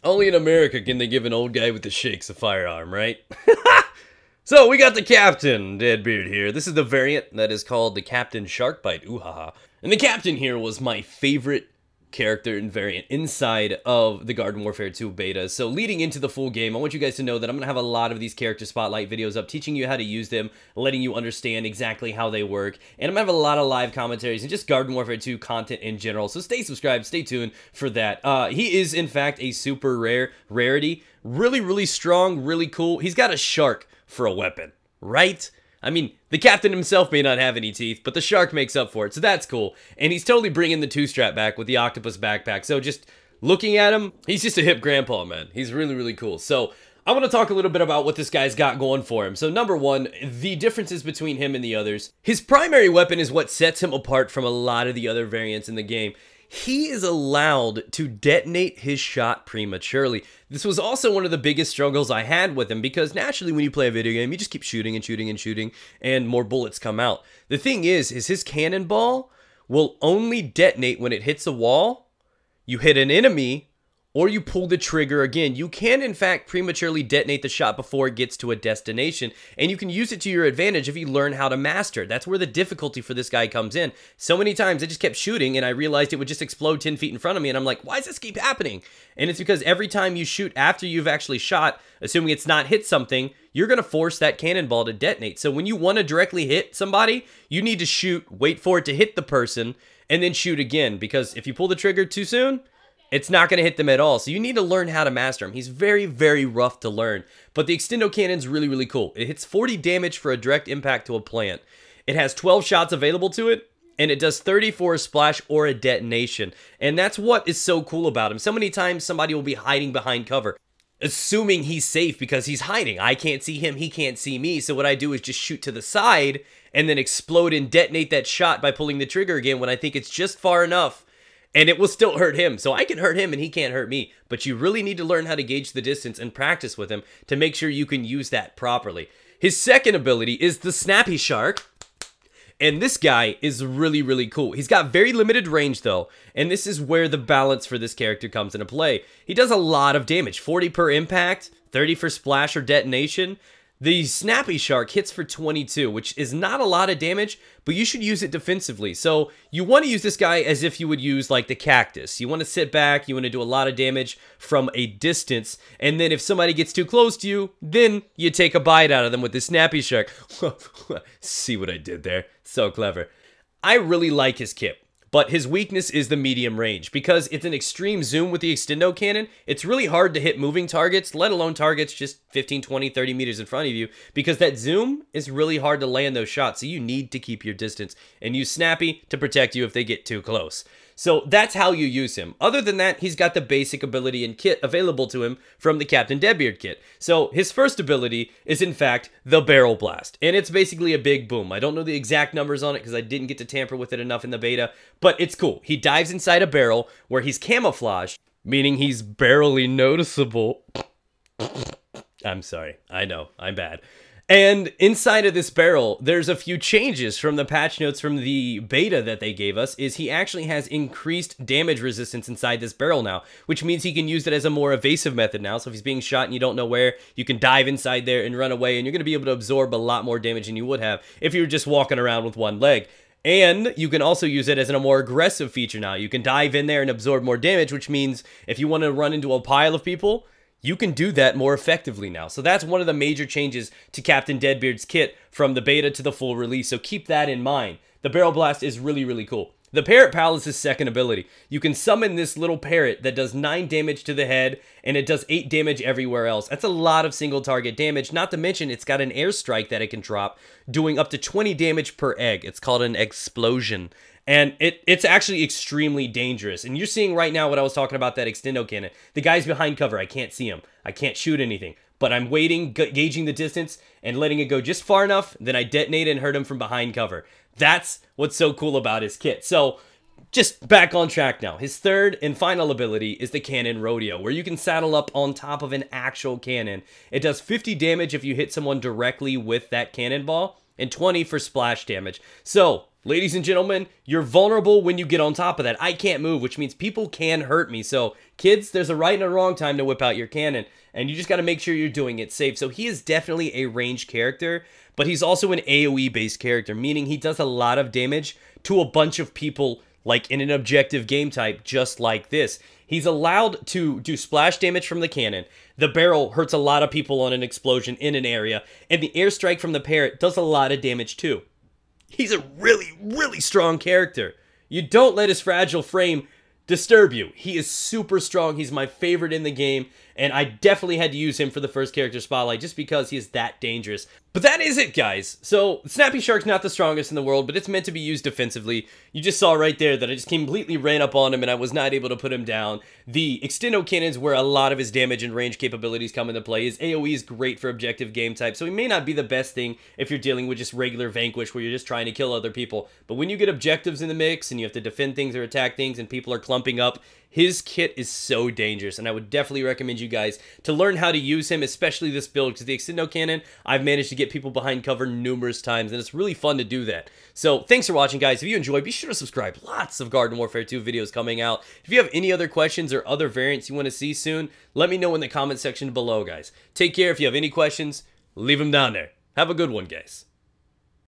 Only in America can they give an old guy with the shakes a firearm, right? So, we got the Captain Deadbeard here. This is the variant that is called the Captain Sharkbite. Ooh ha ha. And the Captain here was my favorite character and variant inside of the Garden Warfare 2 beta. So leading into the full game, I want you guys to know that I'm going to have a lot of these character spotlight videos up, teaching you how to use them, letting you understand exactly how they work, and I'm going to have a lot of live commentaries and just Garden Warfare 2 content in general. So stay subscribed, stay tuned for that. He is in fact a super rarity, really strong, really cool. He's got a shark for a weapon, right? I mean, the captain himself may not have any teeth, but the shark makes up for it, so that's cool. And he's totally bringing the two-strap back with the octopus backpack. So just looking at him, he's just a hip grandpa, man. He's really cool. So I want to talk a little bit about what this guy's got going for him. So number one, the differences between him and the others. His primary weapon is what sets him apart from a lot of the other variants in the game. He is allowed to detonate his shot prematurely. This was also one of the biggest struggles I had with him, because naturally when you play a video game, you just keep shooting and shooting and shooting, and more bullets come out. The thing is his cannonball will only detonate when it hits a wall, you hit an enemy, or you pull the trigger again. You can, in fact, prematurely detonate the shot before it gets to a destination, and you can use it to your advantage if you learn how to master. That's where the difficulty for this guy comes in. So many times I just kept shooting, and I realized it would just explode 10 feet in front of me, and I'm like, why does this keep happening? And it's because every time you shoot after you've actually shot, assuming it's not hit something, you're going to force that cannonball to detonate. So when you want to directly hit somebody, you need to shoot, wait for it to hit the person, and then shoot again, because if you pull the trigger too soon, it's not going to hit them at all. So you need to learn how to master him. He's very rough to learn. But the extendo cannon's really cool. It hits 40 damage for a direct impact to a plant. It has 12 shots available to it, and it does 30 for a splash or a detonation. And that's what is so cool about him. So many times somebody will be hiding behind cover, assuming he's safe because he's hiding. I can't see him, he can't see me. So what I do is just shoot to the side and then explode and detonate that shot by pulling the trigger again when I think it's just far enough. And it will still hurt him. So I can hurt him and he can't hurt me. But you really need to learn how to gauge the distance and practice with him to make sure you can use that properly. His second ability is the Snappy Shark. And this guy is really cool. He's got very limited range though. And this is where the balance for this character comes into play. He does a lot of damage. 40 per impact, 30 for splash or detonation. The Snappy Shark hits for 22, which is not a lot of damage, but you should use it defensively. So you want to use this guy as if you would use like the cactus. You want to sit back, you want to do a lot of damage from a distance, and then if somebody gets too close to you, then you take a bite out of them with the Snappy Shark. See what I did there? So clever. I really like his kit. But his weakness is the medium range. Because it's an extreme zoom with the extendo cannon, it's really hard to hit moving targets, let alone targets just 15, 20, 30 meters in front of you, because that zoom is really hard to land those shots, so you need to keep your distance and use Snappy to protect you if they get too close. So that's how you use him. Other than that, he's got the basic ability and kit available to him from the Captain Deadbeard kit. So his first ability is in fact the Barrel Blast, and it's basically a big boom. I don't know the exact numbers on it because I didn't get to tamper with it enough in the beta, but it's cool. He dives inside a barrel where he's camouflaged, meaning he's barely noticeable. I'm sorry. I know. I'm bad. And inside of this barrel, there's a few changes from the patch notes from the beta that they gave us, is he actually has increased damage resistance inside this barrel now, which means he can use it as a more evasive method now. So if he's being shot and you don't know where, you can dive inside there and run away, and you're going to be able to absorb a lot more damage than you would have if you were just walking around with one leg. And you can also use it as a more aggressive feature now. You can dive in there and absorb more damage, which means if you want to run into a pile of people, you can do that more effectively now. So that's one of the major changes to Captain Deadbeard's kit from the beta to the full release, so keep that in mind. The Barrel Blast is really cool. The Parrot Palace's second ability. You can summon this little parrot that does 9 damage to the head, and it does 8 damage everywhere else. That's a lot of single target damage, not to mention it's got an airstrike that it can drop, doing up to 20 damage per egg. It's called an explosion. And it's actually extremely dangerous. And you're seeing right now what I was talking about, that extendo cannon. The guy's behind cover. I can't see him. I can't shoot anything. But I'm waiting, gauging the distance, and letting it go just far enough, then I detonate and hurt him from behind cover. That's what's so cool about his kit. So, just back on track now. His third and final ability is the Cannon Rodeo, where you can saddle up on top of an actual cannon. It does 50 damage if you hit someone directly with that cannonball, and 20 for splash damage. So, Ladies and gentlemen, you're vulnerable when you get on top of that. I can't move, which means people can hurt me. So, kids, there's a right and a wrong time to whip out your cannon, and you just got to make sure you're doing it safe. So he is definitely a ranged character, but he's also an AoE-based character, meaning he does a lot of damage to a bunch of people, like in an objective game type, just like this. He's allowed to do splash damage from the cannon. The barrel hurts a lot of people on an explosion in an area, and the airstrike from the parrot does a lot of damage too. He's a really, really strong character. You don't let his fragile frame disturb you. He is super strong. He's my favorite in the game, and I definitely had to use him for the first character spotlight just because he is that dangerous. But that is it, guys. So, Snappy Shark's not the strongest in the world, but it's meant to be used defensively. You just saw right there that I just completely ran up on him and I was not able to put him down. The extendo cannons where a lot of his damage and range capabilities come into play. His AoE is great for objective game type, so he may not be the best thing if you're dealing with just regular Vanquish where you're just trying to kill other people. But when you get objectives in the mix and you have to defend things or attack things and people are clumping up, his kit is so dangerous, and I would definitely recommend you guys to learn how to use him, especially this build, because the extendo cannon, I've managed to get people behind cover numerous times, and it's really fun to do that. So, thanks for watching, guys. If you enjoyed, be sure to subscribe. Lots of Garden Warfare 2 videos coming out. If you have any other questions or other variants you want to see soon, let me know in the comment section below, guys. Take care. If you have any questions, leave them down there. Have a good one, guys.